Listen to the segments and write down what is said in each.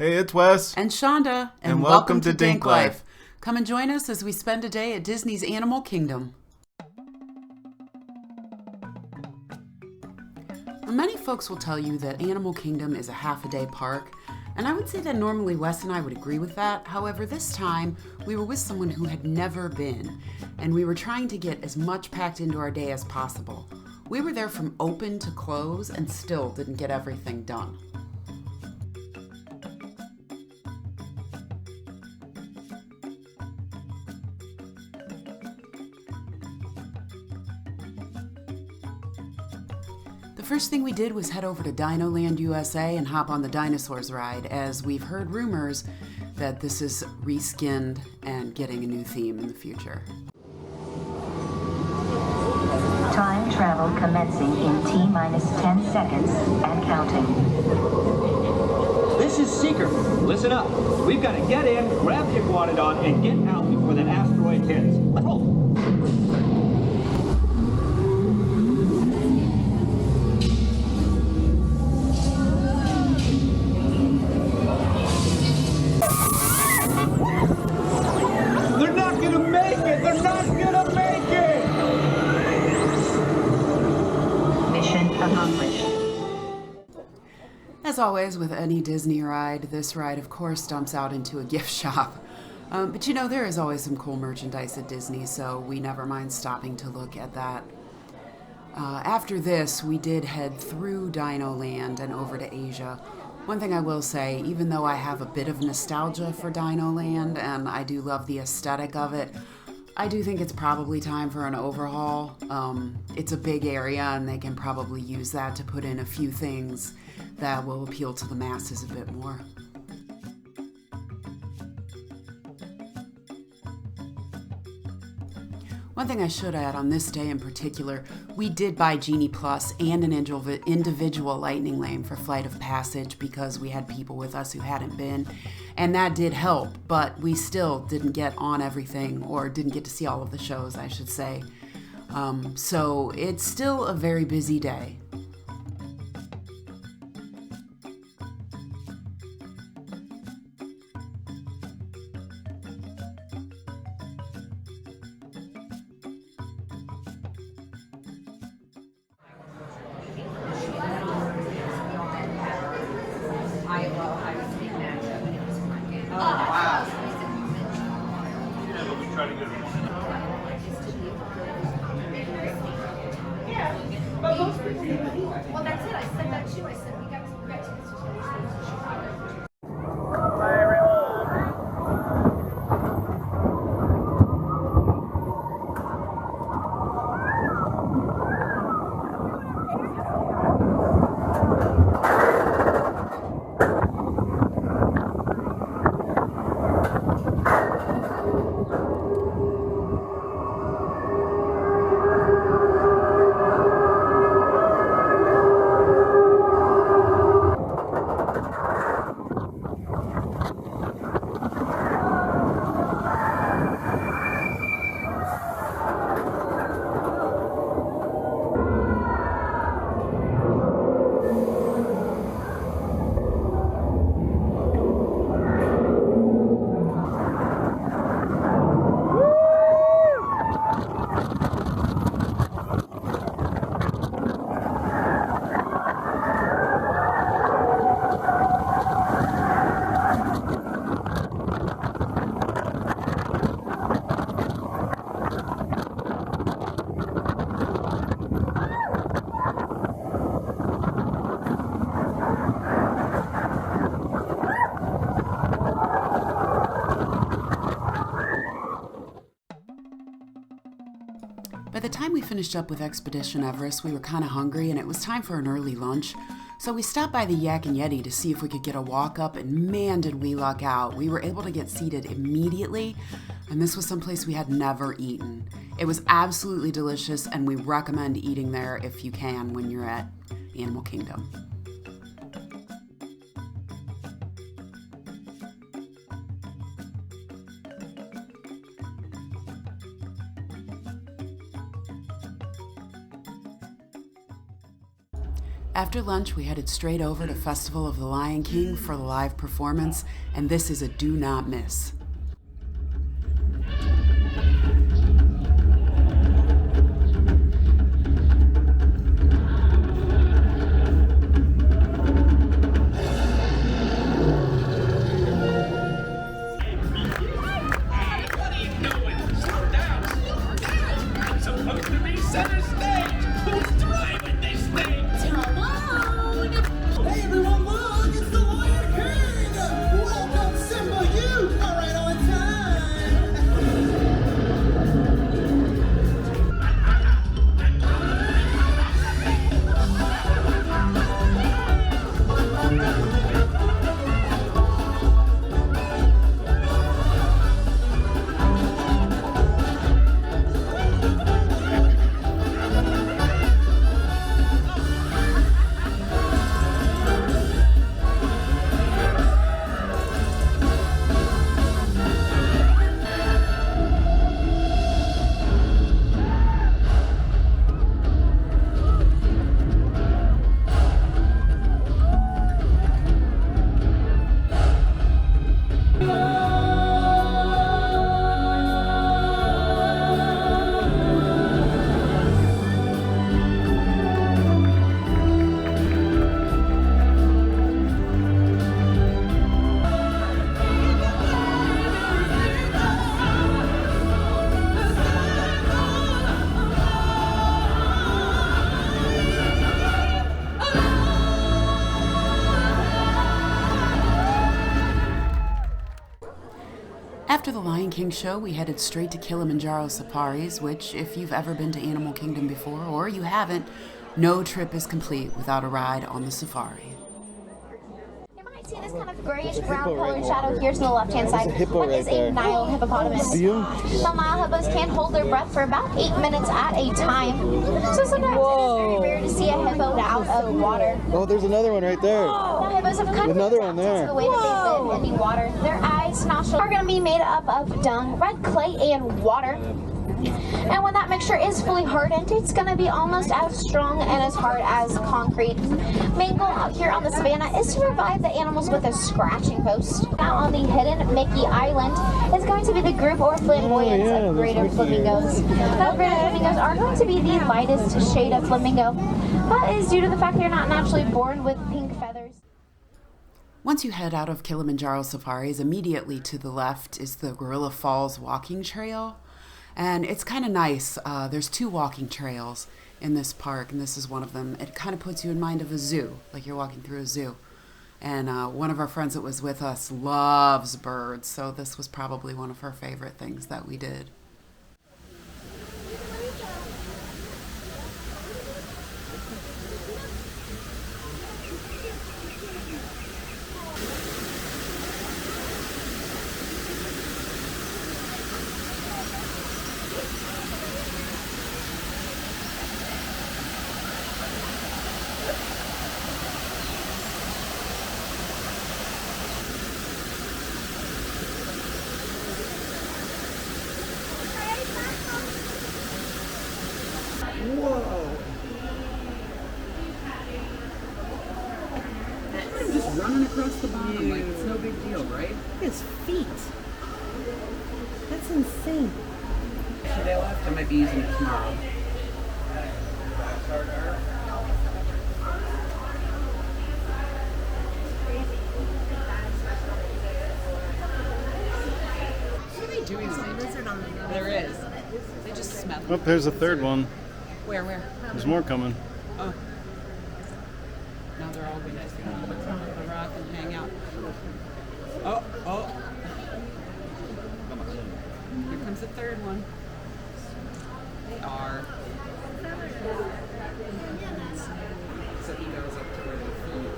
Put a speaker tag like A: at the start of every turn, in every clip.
A: Hey, it's Wes.
B: And Shonda.
A: And welcome to DinkLife.
B: Come and join us as we spend a day at Disney's Animal Kingdom. Many folks will tell you that Animal Kingdom is a half-a-day park, and I would say that normally Wes and I would agree with that. However, this time we were with someone who had never been, and we were trying to get as much packed into our day as possible. We were there from open to close and still didn't get everything done. The first thing we did was head over to Dinoland USA and hop on the Dinosaur Ride, as we've heard rumors that this is reskinned and getting a new theme in the future.
C: Time travel commencing in T-minus 10 seconds and counting.
D: This is Seeker. Listen up. We've got to get in, grab the Iguanodon, and get out before that asteroid hits. Let's roll.
B: As always, with any Disney ride, this ride, of course, dumps out into a gift shop. But you know, there is always some cool merchandise at Disney, so we never mind stopping to look at that. After this, we did head through Dino Land and over to Asia. One thing I will say, even though I have a bit of nostalgia for Dino Land, and I do love the aesthetic of it, I do think it's probably time for an overhaul. It's a big area, and they can probably use that to put in a few things that will appeal to the masses a bit more. One thing I should add on this day in particular, we did buy Genie Plus and an individual Lightning Lane for Flight of Passage because we had people with us who hadn't been, and that did help, but we still didn't get on everything, or didn't get to see all of the shows, I should say. So it's still a very busy day.
E: Well, that's it. I said that too. I said we got to Chicago.
B: By the time we finished up with Expedition Everest, we were kind of hungry and it was time for an early lunch. So we stopped by the Yak Yeti to see if we could get a walk up, and man did we luck out. We were able to get seated immediately, and this was someplace we had never eaten. It was absolutely delicious, and we recommend eating there if you can when you're at Animal Kingdom. After lunch, we headed straight over to Festival of the Lion King for the live performance, and this is a do not miss. After the Lion King show, we headed straight to Kilimanjaro Safaris, which, if you've ever been to Animal Kingdom before, or you haven't, no trip is complete without a ride on the safari.
E: You might see this kind of grayish brown colored shadow here to the left-hand side.
F: hippo
E: That is
F: right
E: a
F: there.
E: Nile hippopotamus.
F: See him?
E: Some Nile hippos can hold their breath for about 8 minutes at a time. So sometimes it is very rare to see a hippo out of water.
F: Oh, there's another one right there.
E: Now hippos have kind of
F: Another one
E: adapted
F: there.
E: to the way that they live in the water. Their eyes, nostrils are going to be made up of dung, red clay, and water. And when that mixture is fully hardened, it's going to be almost as strong and as hard as concrete. Main goal out here on the savannah is to provide the animals with a scratching post. Now on the hidden Mickey Island is going to be the group or flamboyance of greater flamingos. Now greater flamingos are going to be the lightest shade of flamingo. That is due to the fact they're not naturally born with pink feathers.
B: Once you head out of Kilimanjaro Safaris, immediately to the left is the Gorilla Falls walking trail. And it's kind of nice. There's 2 walking trails in this park, and this is one of them. It kind of puts you in mind of a zoo, like you're walking through a zoo. And one of our friends that was with us loves birds, so this was probably one of her favorite things that we did. Just running across the bottom, like it's no big deal, right?
G: His feet. That's insane.
B: Today left, I might be using it tomorrow. What are they doing? There is. They just smell
H: Oh, there's a third one.
B: Where?
H: There's more coming.
B: Oh. Now they're all going to sit on the rock and hang out. Oh. Here comes the third one. They are. So he goes up to where they feed.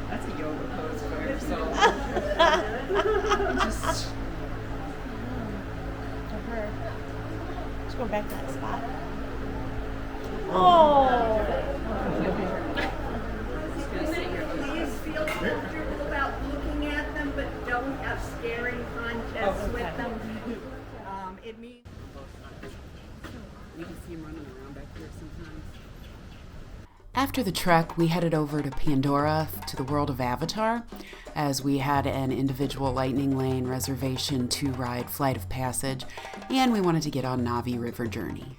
B: That's a yoga pose for yourself.
G: back to that spot. Oh!
F: Please feel comfortable about looking at them, but don't have staring contests with them. It means
B: You can see them running around back here sometimes. After the trek, we headed over to Pandora to the world of Avatar, as we had an individual Lightning Lane reservation to ride Flight of Passage, and we wanted to get on Navi River Journey.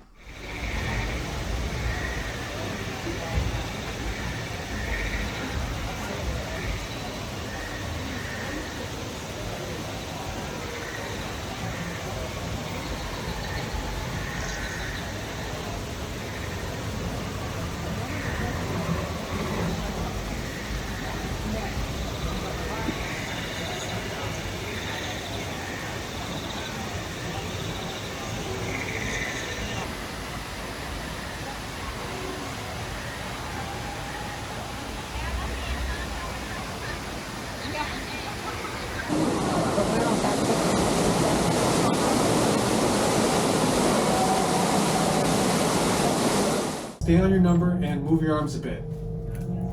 I: Stay on your number and move your arms a bit.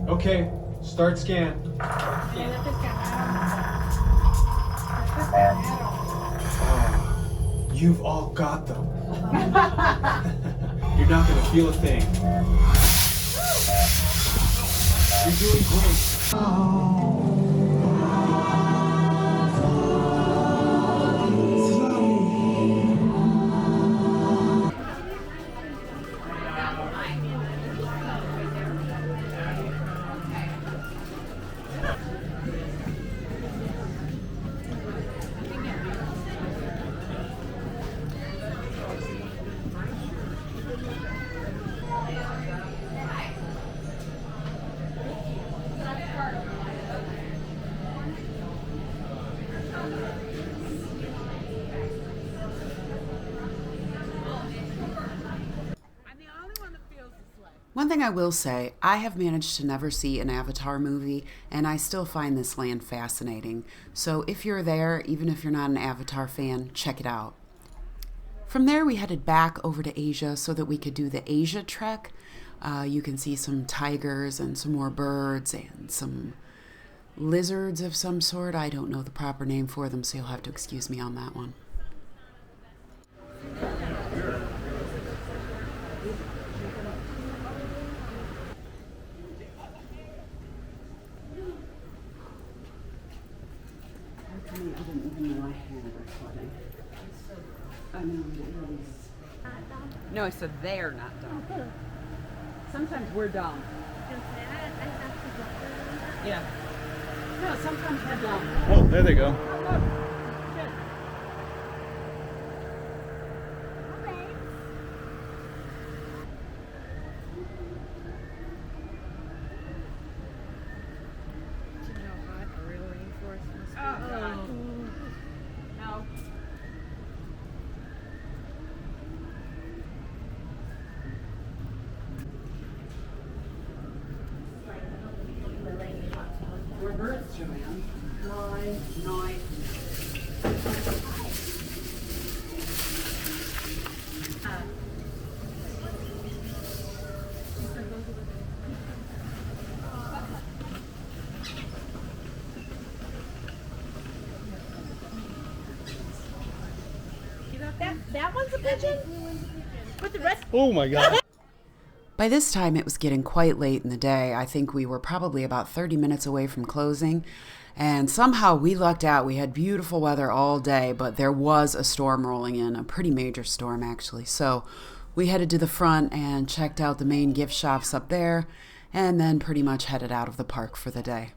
I: Okay, start scan. Oh, you've all got them. You're not gonna feel a thing. You're doing great.
B: One thing I will say, I have managed to never see an Avatar movie, and I still find this land fascinating. So if you're there, even if you're not an Avatar fan, check it out. From there, we headed back over to Asia so that we could do the Asia trek. You can see some tigers and some more birds and some lizards of some sort. I don't know the proper name for them, so you'll have to excuse me on that one. I didn't even know I had it recording. I know, it really is. No, I said they're not dumb. Sometimes we're dumb. Yeah. No, sometimes we're dumb.
H: Oh, there they go.
B: We're birds, Joanne. Nine.
G: That one's a pigeon? But the rest...
H: Oh my God.
B: By this time, it was getting quite late in the day. I think we were probably about 30 minutes away from closing. And somehow we lucked out. We had beautiful weather all day, but there was a storm rolling in, a pretty major storm, actually. So we headed to the front and checked out the main gift shops up there, and then pretty much headed out of the park for the day.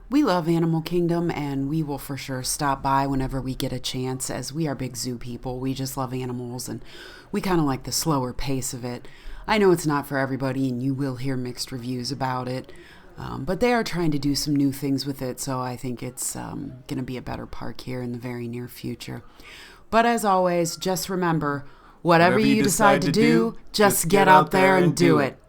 B: We love Animal Kingdom, and we will for sure stop by whenever we get a chance, as we are big zoo people. We just love animals, and we kind of like the slower pace of it. I know it's not for everybody, and you will hear mixed reviews about it, but they are trying to do some new things with it, so I think it's going to be a better park here in the very near future. But as always, just remember, whatever you decide to do, just get out there and do it.